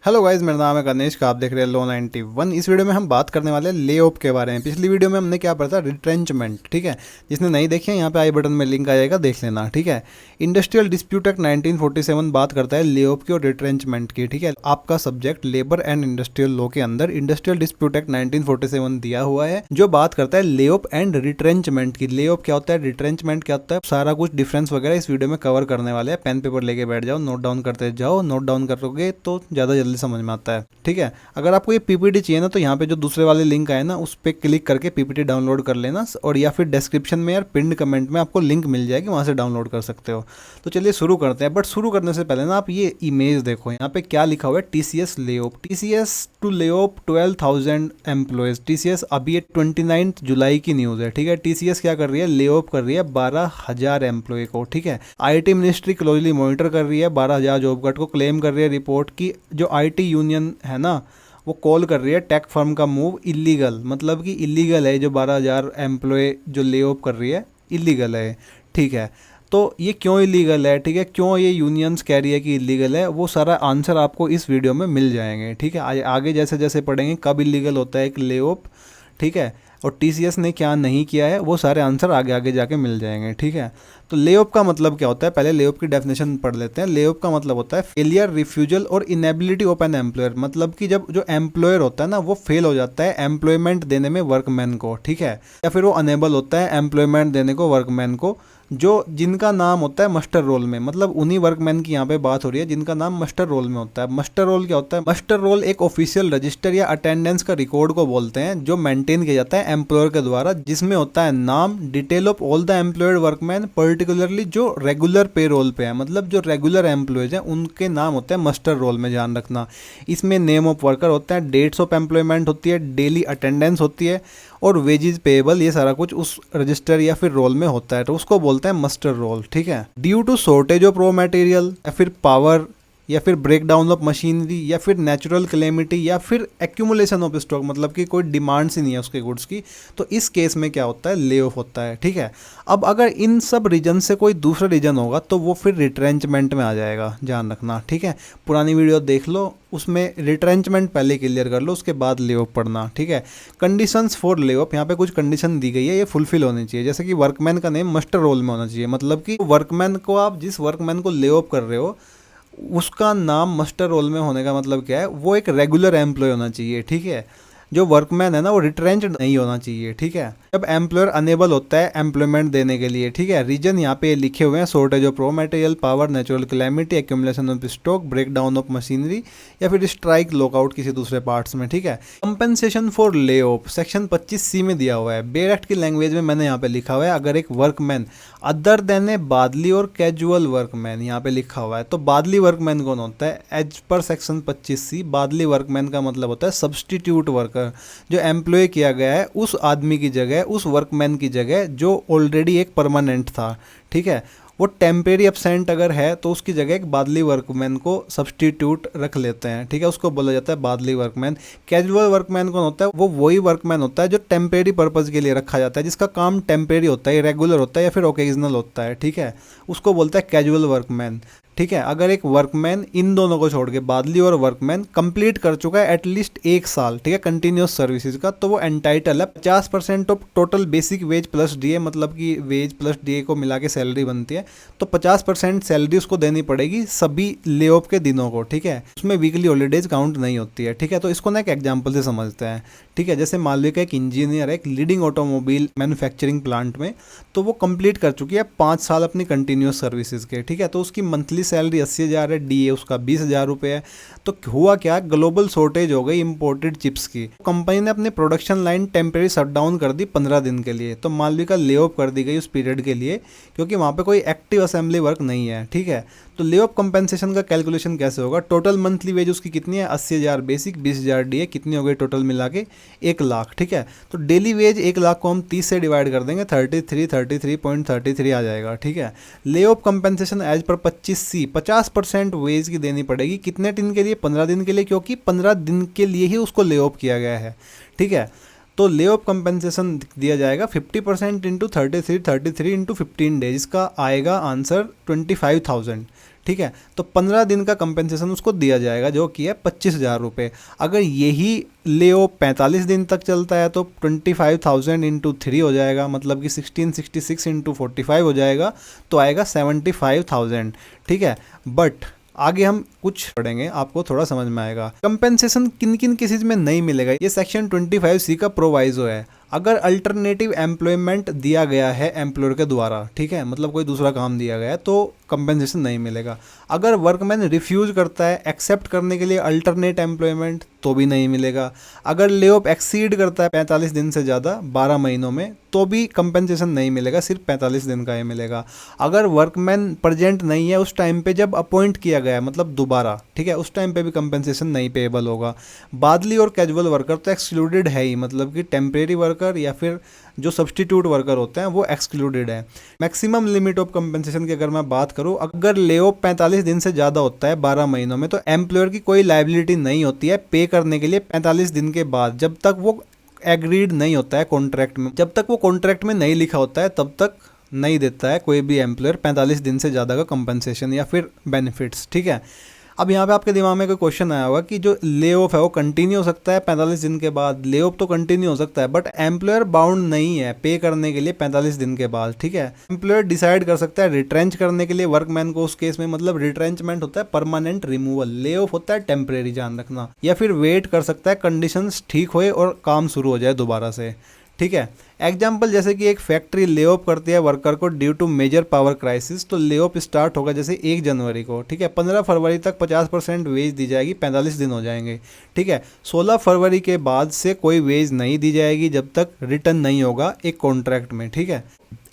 Hello guys, मेरा नाम है गणेश का। आप देख रहे हैं लो 91। इस वीडियो में हम बात करने वाले हैं ले ऑफ के बारे में। पिछली वीडियो में हमने क्या पढ़ा था, रिट्रेंचमेंट। ठीक है, जिसने नहीं देखी है यहाँ पे आई बटन में लिंक आ जाएगा, देख लेना। ठीक है, इंडस्ट्रियल डिस्प्यूट एक्ट 1947 बात करता है ले ऑफ की और रिट्रेंचमेंट की। ठीक है, आपका subject labour and industrial law के अंदर इंडस्ट्रियल डिस्प्यूट एक्ट 1947 दिया हुआ है, जो बात करता है ले ऑफ एंड रिट्रेंचमेंट की। ले ऑफ क्या होता है, रिट्रेंचमेंट क्या होता है, सारा कुछ डिफरेंस वगैरह इस वीडियो में कवर करने वाले हैं। पेन पेपर लेके बैठ जाओ, नोट डाउन करते जाओ। नोट डाउन करोगे तो ज़्यादा जल्दी समझ में आता है। ठीक है, अगर आपको ये पीपीटी चाहिए ना, तो यहाँ पे जो दूसरे वाले लिंक आए ना, उस पर क्लिक करके पीपीटी डाउनलोड कर लेना, और या फिर डिस्क्रिप्शन में यार पिन्ड कमेंट में आपको लिंक मिल जाएगी, वहाँ से डाउनलोड कर सकते हो। तो चलिए शुरू करते हैं। बट शुरू करने से पहले ना आप ये इमेज देखो, यहाँ पे क्या लिखा हुआ है, TCS lay off. TCS to lay off 12,000 employees. TCS अभी ये 29 जुलाई की न्यूज़ है। ठीक है, टीसीएस क्या कर रही है, ले ऑफ कर रही है 12,000 एम्प्लॉय को। ठीक है, आईटी मिनिस्ट्री क्लोजली मॉनिटर कर रही है 12,000 जॉब कट को। क्लेम कर रही है रिपोर्ट की जो आईटी यूनियन है ना, वो कॉल कर रही है टेक फर्म का मूव इलीगल। मतलब कि इलीगल है, जो 12,000 एम्प्लॉय जो ले ऑफ कर रही है इलीगल है। ठीक है, तो ये क्यों इलीगल है, ठीक है, क्यों ये यूनियंस कह रही है कि इलीगल है, वो सारा आंसर आपको इस वीडियो में मिल जाएंगे। ठीक है, आगे जैसे जैसे पढ़ेंगे कब इलीगल होता है एक ले ऑफ, ठीक है, और टीसीएस ने क्या नहीं किया है, वो सारे आंसर आगे आगे जाके मिल जाएंगे। ठीक है, तो ले ऑफ का मतलब क्या होता है, पहले ले ऑफ की डेफिनेशन पढ़ लेते हैं। ले ऑफ का मतलब होता है फेलियर, रिफ्यूजल और इनेबिलिटी ऑफ एन एम्प्लॉयर। मतलब कि जब जो एम्प्लॉयर होता है ना, वो फेल हो जाता है एम्प्लॉयमेंट देने में वर्कमैन को। ठीक है, या फिर वो अनेबल होता है एम्प्लॉयमेंट देने को वर्कमैन को, जो जिनका नाम होता है मस्टर रोल में। मतलब उन्हीं वर्कमैन की यहाँ पे बात हो रही है जिनका नाम मस्टर रोल में होता है। मस्टर रोल क्या होता है, मस्टर रोल एक ऑफिशियल रजिस्टर या अटेंडेंस का रिकॉर्ड को बोलते हैं, जो मेंटेन किया जाता है एम्प्लॉयर के द्वारा, जिसमें होता है नाम, detail of all the employed workman, particularly जो रेगुलर पे रोल पे है। मतलब जो रेगुलर एम्प्लॉयज हैं उनके नाम होते हैं मस्टर रोल में, ध्यान रखना। इसमें नेम ऑफ वर्कर होता है, डेट्स ऑफ एम्प्लॉयमेंट होती है, डेली अटेंडेंस होती है, और वेजेस पेएबल, ये सारा कुछ उस रजिस्टर या फिर रोल में होता है, तो उसको बोलते हैं मस्टर रोल। ठीक है, due to shortage of raw material या फिर पावर या फिर ब्रेक डाउन ऑफ मशीनरी या फिर नेचुरल क्लेमिटी या फिर एक्यूमुलेशन ऑफ स्टॉक, मतलब कि कोई डिमांड्स ही नहीं है उसके गुड्स की, तो इस केस में क्या होता है, ले ऑफ होता है। ठीक है, अब अगर इन सब रीजन से कोई दूसरा रीजन होगा तो वो फिर रिट्रेंचमेंट में आ जाएगा, ध्यान रखना। ठीक है, पुरानी वीडियो देख लो, उसमें रिट्रेंचमेंट पहले क्लियर कर लो, उसके बाद ले ऑफ पढ़ना। ठीक है, कंडीशंस फॉर ले ऑफ, यहाँ पे कुछ कंडीशन दी गई है, ये फुलफिल होनी चाहिए। जैसे कि वर्कमैन का नेम मस्टर रोल में होना चाहिए, मतलब कि वर्कमैन को, आप जिस वर्कमैन को ले ऑफ कर रहे हो उसका नाम मस्टर रोल में होने का मतलब क्या है, वो एक रेगुलर एम्प्लॉय होना चाहिए। ठीक है, जो वर्कमैन है ना, वो रिट्रेंच नहीं होना चाहिए। ठीक है, जब एम्प्लॉयर अनेबल होता है एम्प्लॉयमेंट देने के लिए, ठीक है, रीजन यहाँ पे लिखे हुए हैं, shortage of raw material, power, natural calamity, accumulation of stock, break down of machinery या फिर स्ट्राइक, लॉकआउट किसी दूसरे पार्ट्स में। ठीक है, कंपेंसेशन फॉर ले ऑफ सेक्शन 25C में दिया हुआ है। बेयर एक्ट की लैंग्वेज में मैंने यहाँ पे लिखा हुआ है, अगर एक वर्कमैन अदर देन ए बादली और कैजुअल वर्कमैन, यहाँ पे लिखा हुआ है, तो बादली वर्कमैन कौन होता है, एज पर सेक्शन 25C बादली वर्कमैन का मतलब होता है सब्सटीट्यूट वर्कर, जो एम्प्लॉय किया गया है उस आदमी की जगह, उस वर्कमैन की जगह जो ऑलरेडी एक परमानेंट था। ठीक है, वो टेम्परेरी एब्सेंट अगर है तो उसकी जगह एक बादली वर्कमैन को सब्सटीट्यूट रख लेते हैं। ठीक है, उसको बोला जाता है बादली वर्कमैन। कैजुअल वर्कमैन कौन होता है, वो वही वर्कमैन होता है जो टेम्परेरी पर्पज़ के लिए रखा जाता है, जिसका काम टेम्परेरी होता है, रेगुलर होता है या फिर ओकेजनल होता है। ठीक है, उसको बोलता है कैजुअल वर्कमैन। ठीक है, अगर एक वर्कमैन इन दोनों को छोड़ के, बादली और वर्कमैन, कंप्लीट कर चुका है एटलीस्ट 1 साल, ठीक है, कंटिन्यूस सर्विसेज का, तो वो एंटाइटल है 50% of total basic veg plus DA, मतलब कि वेज प्लस डीए को मिला के सैलरी बनती है, तो 50% सैलरी उसको देनी पड़ेगी सभी ले ऑफ के दिनों को। ठीक है, उसमें वीकली हॉलीडेज काउंट नहीं होती है। ठीक है, तो इसको ना एक एग्जाम्पल से समझते हैं। ठीक है, जैसे मान लो कि एक इंजीनियर है एक लीडिंग ऑटोमोबाइल मैन्युफैक्चरिंग प्लांट में, तो वो कंप्लीट कर चुकी है 5 साल अपनी कंटिन्यूस सर्विसेज के। ठीक है, तो उसकी मंथली सैलरी 80,000 है, डीए उसका 20,000 रुपये है। तो हुआ क्या, ग्लोबल शॉर्टेज हो गई इंपोर्टेड चिप्स की, कंपनी ने अपनी production line temporary shut down कर दी 15 दिन के लिए, तो मालवी का ले ऑफ कर दी गई उस पीरियड के लिए, क्योंकि वहाँ पे कोई एक्टिव असेंबली वर्क नहीं है। ठीक है, तो ले ऑफ कंपेंसेशन का कैलकुलेशन कैसे होगा, टोटल मंथली वेज उसकी कितनी है, 80,000 बेसिक, 20,000 डीए, कितनी हो गई टोटल मिला के 1 लाख। ठीक है, तो डेली वेज 1 लाख को हम 30 से डिवाइड कर देंगे, 33.33 आ जाएगा। ठीक है, lay off compensation as per 25C 50% veg की देनी पड़ेगी, कितने दिन के लिए, 15 दिन के लिए, क्योंकि 15 दिन के लिए ही उसको ले ऑफ किया गया है। ठीक है, तो ले ऑफ कंपेंसेशन दिया जाएगा 50% इंटू 33 इंटू 15 डेज, इसका आएगा आंसर 25,000। ठीक है। तो 15 दिन का कंपेंसेशन उसको दिया जाएगा जो कि है 25,000 रुपये। अगर यही ले ऑफ 45 दिन तक चलता है तो 25,000 इंटू 3 हो जाएगा, मतलब कि 1666 इंटू 45 हो जाएगा, तो आएगा 75,000, ठीक है। बट आगे हम कुछ पढ़ेंगे, आपको थोड़ा समझ में आएगा। कंपेंसेशन किन किन केसेज में नहीं मिलेगा, ये सेक्शन 25C का प्रोवाइजो है। अगर अल्टरनेटिव एम्प्लॉयमेंट दिया गया है एम्प्लॉयर के द्वारा, ठीक है, मतलब कोई दूसरा काम दिया गया है, तो कंपेंसेशन नहीं मिलेगा। अगर वर्कमैन रिफ्यूज करता है एक्सेप्ट करने के लिए अल्टरनेट एम्प्लॉयमेंट, तो भी नहीं मिलेगा। अगर ले ऑफ एक्सीड करता है 45 दिन से ज़्यादा 12 महीनों में, तो भी कंपेंसेशन नहीं मिलेगा, सिर्फ 45 दिन का ही मिलेगा। अगर वर्कमैन प्रेजेंट नहीं है उस टाइम पे जब अपॉइंट किया गया है, मतलब दोबारा, ठीक है, उस टाइम पे भी कंपेंसेशन नहीं पेएबल होगा। बादली और कैजुअल वर्कर तो एक्सक्लूडेड है ही, मतलब कि टेम्परेरी वर्कर या फिर जो सब्सटीट्यूट वर्कर होते हैं वो एक्सक्लूडेड है। मैक्सिमम लिमिट ऑफ कंपेंसेशन की अगर मैं बात करूं, अगर ले ऑफ 45 दिन से ज़्यादा होता है 12 महीनों में, तो एम्प्लॉयर की कोई लायबिलिटी नहीं होती है पे करने के लिए 45 दिन के बाद, जब तक वो एग्रीड नहीं होता है कॉन्ट्रैक्ट में, जब तक वो कॉन्ट्रैक्ट में नहीं लिखा होता है तब तक नहीं देता है कोई भी एम्प्लॉयर 45 दिन से ज़्यादा का कंपनसेशन या फिर बेनिफिट्स, ठीक है। अब यहाँ पे आपके दिमाग में कोई क्वेश्चन आया होगा कि जो ले ऑफ है वो कंटिन्यू हो सकता है 45 दिन के बाद, ले ऑफ तो कंटिन्यू हो सकता है बट एम्प्लॉयर बाउंड नहीं है पे करने के लिए 45 दिन के बाद, ठीक है। एम्प्लॉयर डिसाइड कर सकता है रिट्रेंच करने के लिए वर्कमैन को, उस केस में मतलब रिट्रेंचमेंट होता है परमानेंट रिमूवल, ले ऑफ होता है टेम्परेरी, ध्यान रखना, या फिर वेट कर सकता है कंडीशंस ठीक होए और काम शुरू हो जाए दोबारा से, ठीक है। एग्जाम्पल जैसे कि एक फैक्ट्री ले ऑफ करती है वर्कर को due to major power crisis, तो ले ऑफ स्टार्ट होगा जैसे 1 जनवरी को, ठीक है। 15 फरवरी तक 50% वेज दी जाएगी, 45 दिन हो जाएंगे, ठीक है। 16 फरवरी के बाद से कोई वेज नहीं दी जाएगी जब तक रिटर्न नहीं होगा एक कॉन्ट्रैक्ट में, ठीक है।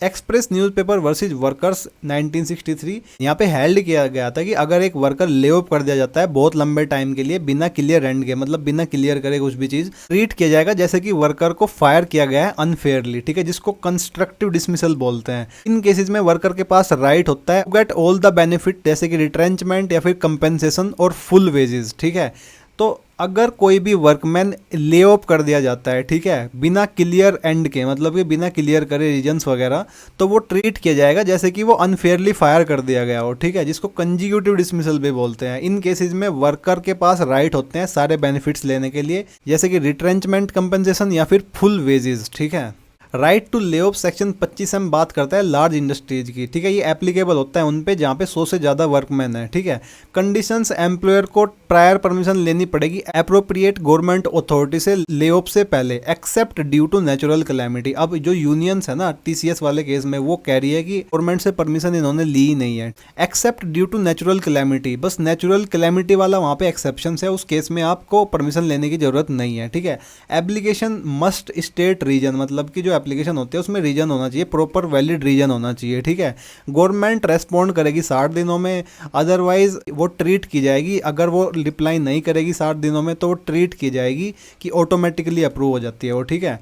एक्सप्रेस न्यूज़पेपर वर्सेस वर्कर्स 1963, यहाँ पे हेल्ड किया गया था कि अगर एक वर्कर ले ऑफ कर दिया जाता है बहुत लंबे टाइम के लिए बिना क्लियर एंड के, मतलब बिना क्लियर करे कुछ भी चीज़, ट्रीट किया जाएगा जैसे कि वर्कर को फायर किया गया है अनफेयरली, ठीक है, जिसको कंस्ट्रक्टिव डिसमिसल बोलते हैं। इन केसेस में वर्कर के पास राइट होता है गेट ऑल द बेनिफिट, जैसे कि रिट्रेंचमेंट या फिर कंपेंसेशन और फुल वेजेस, ठीक है। तो अगर कोई भी वर्कमैन ले ऑफ कर दिया जाता है, ठीक है, बिना क्लियर एंड के, मतलब कि बिना क्लियर करे रीजंस वगैरह, तो वो ट्रीट किया जाएगा जैसे कि वो अनफेयरली फायर कर दिया गया हो, ठीक है, जिसको कंजिक्यूटिव डिसमिसल भी बोलते हैं। इन केसेस में वर्कर के पास राइट होते हैं सारे बेनिफिट्स लेने के लिए, जैसे कि रिट्रेंचमेंट, कंपेंसेशन या फिर फुल वेजेस, ठीक है। Right to lay off section 25M बात करता है लार्ज इंडस्ट्रीज की, ठीक है, ये एप्लीकेबल होता है उन पे जहाँ पे 100 से ज़्यादा वर्कमैन है, ठीक है। कंडीशंस एम्प्लॉयर को प्रायर परमिशन लेनी पड़ेगी अप्रोप्रिएट गवर्नमेंट अथॉरिटी से ले ऑफ से पहले, except due to natural calamity. अब जो यूनियंस है ना TCS वाले केस में, वो कह रही है कि गवर्नमेंट से परमिशन इन्होंने ली ही नहीं है, except due to natural calamity, बस नेचुरल कैलेमिटी वाला वहाँ पे एक्सेप्शन है, उस केस में आपको परमिशन लेने की जरूरत नहीं है, ठीक है। एप्लीकेशन मस्ट स्टेट रीजन, मतलब कि जो एप्लीकेशन होती है उसमें रीजन होना चाहिए, प्रॉपर वैलिड रीजन होना चाहिए, ठीक है। गवर्नमेंट रेस्पॉन्ड करेगी 60 दिनों में, अदरवाइज वो ट्रीट की जाएगी, अगर वो रिप्लाई नहीं करेगी 60 दिनों में तो वो ट्रीट की जाएगी कि ऑटोमेटिकली अप्रूव हो जाती है वो, ठीक है।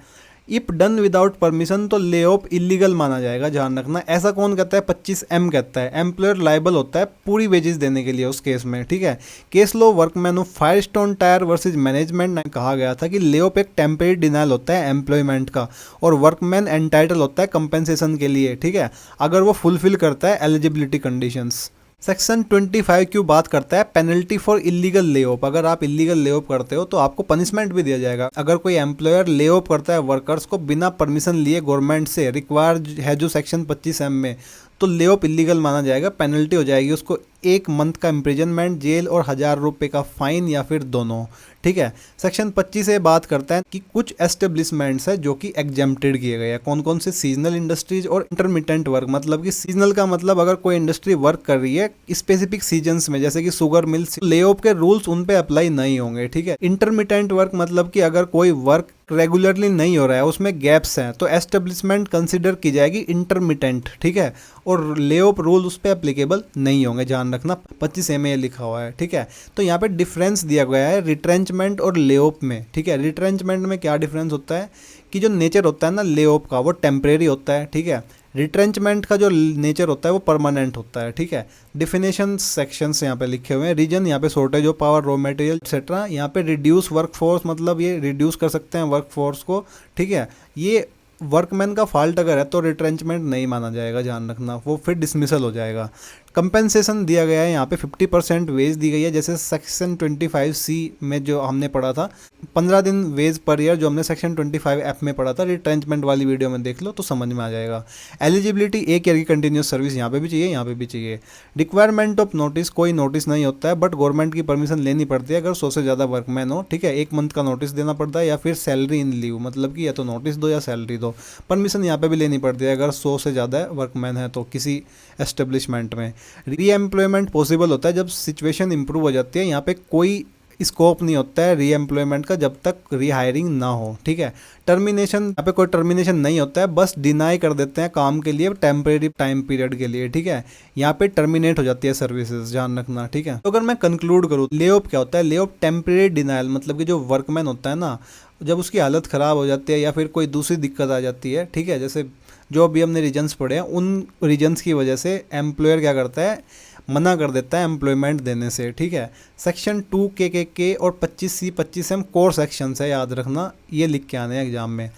इफ डन विदाउट परमिशन तो ले ऑफ इलीगल माना जाएगा, ध्यान रखना। ऐसा कौन कहता है? 25M कहता है। एम्प्लॉयर लाइबल होता है पूरी वेजेस देने के लिए उस केस में, ठीक है। Case low workman of Firestone tyre versus management में कहा गया था कि ले ऑफ एक टेम्परेरी डिनाइल होता है एम्प्लॉयमेंट का, और वर्कमैन एंटाइटल होता है कंपेंसेशन के लिए, ठीक है, अगर वो फुलफिल करता है एलिजिबिलिटी कंडीशंस। सेक्शन 25 क्यों बात करता है penalty for illegal lay off. अगर आप इलीगल ले ऑफ करते हो तो आपको पनिशमेंट भी दिया जाएगा। अगर कोई एम्प्लॉयर ले ऑफ करता है वर्कर्स को बिना परमिशन लिए गवर्नमेंट से, रिक्वायर्ड है जो सेक्शन 25M में, तो ले ऑफ इलीगल माना जाएगा, पेनल्टी हो जाएगी उसको 1 मंथ का इम्प्रिजनमेंट, जेल और 1000 रुपये का फाइन या फिर दोनों, ठीक है। सेक्शन 25 से बात करता है कि कुछ एस्टेब्लिशमेंट्स है जो कि एग्जेम्प्टेड किए गए हैं। कौन कौन से? सीजनल इंडस्ट्रीज और इंटरमिटेंट वर्क। मतलब कि सीजनल का मतलब अगर कोई इंडस्ट्री वर्क कर रही है स्पेसिफिक सीजन्स में, जैसे कि शुगर मिल्स, ले ऑफ के रूल्स उन पे अप्लाई नहीं होंगे, ठीक है। इंटरमिटेंट वर्क मतलब कि अगर कोई वर्क रेगुलरली नहीं हो रहा है, उसमें गैप्स हैं, तो एस्टेब्लिशमेंट कंसिडर की जाएगी इंटरमिटेंट, ठीक है, और ले ऑफ रूल उस पर एप्लीकेबल नहीं होंगे, ध्यान रखना। 25A में लिखा हुआ है, ठीक है। तो यहाँ पे डिफरेंस दिया गया है रिट्रेंचमेंट और ले ऑफ में, ठीक है। रिट्रेंचमेंट में क्या डिफरेंस होता है कि जो नेचर होता है ना ले ऑफ का, वो टेम्परेरी होता है, ठीक है। रिट्रेंचमेंट का जो नेचर होता है वो परमानेंट होता है, ठीक है। डिफिनेशन सेक्शंस यहाँ पे लिखे हुए हैं। रीजन यहाँ पे shortage of power, raw material etcetera. यहाँ पे रिड्यूस वर्कफोर्स, मतलब ये रिड्यूस कर सकते हैं वर्कफोर्स को, ठीक है। ये वर्कमैन का फॉल्ट अगर है तो रिट्रेंचमेंट नहीं माना जाएगा, ध्यान रखना, वो फिर डिसमिसल हो जाएगा। कंपेंसेशन दिया गया है यहाँ पे 50% वेज दी गई है, जैसे सेक्शन 25C में जो हमने पढ़ा था 15 दिन वेज पर ईयर, जो हमने सेक्शन 25F में पढ़ा था, रिट्रेंचमेंट वाली वीडियो में देख लो तो समझ में आ जाएगा। एलिजिबिलिटी 1 ईयर की कंटिन्यूस सर्विस यहाँ पे भी चाहिए, यहाँ पे भी चाहिए। रिक्वायरमेंट ऑफ नोटिस, कोई नोटिस नहीं होता है, बट गवर्नमेंट की परमिशन लेनी पड़ती है अगर 100 से ज़्यादा वर्कमैन हो, ठीक है। 1 मंथ का नोटिस देना पड़ता है, या फिर सैलरी इन लीव, मतलब कि या तो नोटिस दो या सैलरी दो। परमिशन यहाँ पे भी लेनी पड़ती है अगर 100 से ज़्यादा वर्कमैन है तो किसी एस्टेब्लिशमेंट में। री एम्प्लॉयमेंट पॉसिबल होता है जब सिचुएशन इंप्रूव हो जाती है। यहाँ पे कोई स्कोप नहीं होता है री एम्प्लॉयमेंट का जब तक रीहायरिंग ना हो, ठीक है। टर्मिनेशन, यहाँ पे कोई टर्मिनेशन नहीं होता है, बस डिनाई कर देते हैं काम के लिए टेम्परेरी टाइम पीरियड के लिए, ठीक है। यहाँ पे टर्मिनेट हो जाती है सर्विसेज, ध्यान रखना, ठीक है। तो अगर मैं कंक्लूड करूँ, ले ऑफ क्या होता है? ले ऑफ टेम्परेरी डिनाइल, मतलब कि जो वर्कमैन होता है ना, जब उसकी हालत ख़राब हो जाती है या फिर कोई दूसरी दिक्कत आ जाती है, ठीक है, जैसे जो अभी हमने रीजन्स पढ़े हैं, उन रीजन्स की वजह से एम्प्लॉयर क्या करता है, मना कर देता है एम्प्लॉयमेंट देने से, ठीक है। सेक्शन 2 के और 25C 25M कोर सेक्शन है, याद रखना, ये लिख के आने हैं एग्जाम में।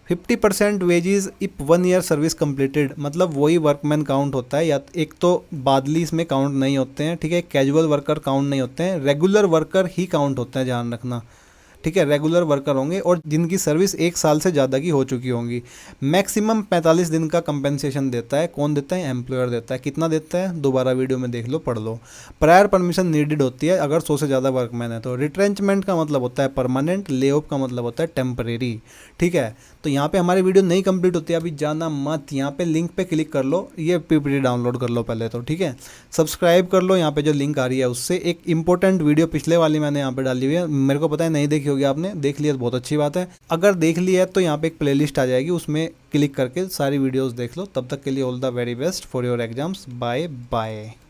50% wages if 1 year service completed, मतलब वही वर्कमैन काउंट होता है, या एक तो बादली इसमें काउंट नहीं होते हैं, ठीक है। कैजुअल वर्कर काउंट नहीं होते हैं, रेगुलर वर्कर ही काउंट होते हैं, ध्यान रखना, ठीक है। रेगुलर वर्कर होंगे और जिनकी सर्विस 1 साल से ज़्यादा की हो चुकी होंगी। मैक्सिमम 45 दिन का कंपेंसेशन देता है, कौन देता है? एम्प्लॉयर देता है। कितना देता है? दोबारा वीडियो में देख लो, पढ़ लो। प्रायर परमिशन नीडेड होती है अगर 100 से ज़्यादा वर्कमैन है तो। रिट्रेंचमेंट का मतलब होता है परमानेंट, ले ऑफ का मतलब होता है टेम्परेरी, ठीक है। तो यहाँ पे हमारी वीडियो नहीं कंप्लीट होती है, अभी जाना मत, यहाँ पे लिंक पे क्लिक कर लो, ये पीपीटी डाउनलोड कर लो पहले तो, ठीक है। सब्सक्राइब कर लो, यहाँ पे जो लिंक आ रही है उससे। एक इंपॉर्टेंट वीडियो पिछले वाली मैंने यहाँ पे डाली हुई है, मेरे को पता है नहीं देखी होगी आपने, देख लिया तो बहुत अच्छी बात है। अगर देख ली है तो यहाँ पे एक प्लेलिस्ट आ जाएगी, उसमें क्लिक करके सारी वीडियोस देख लो। तब तक के लिए all the very best for your exams, bye bye.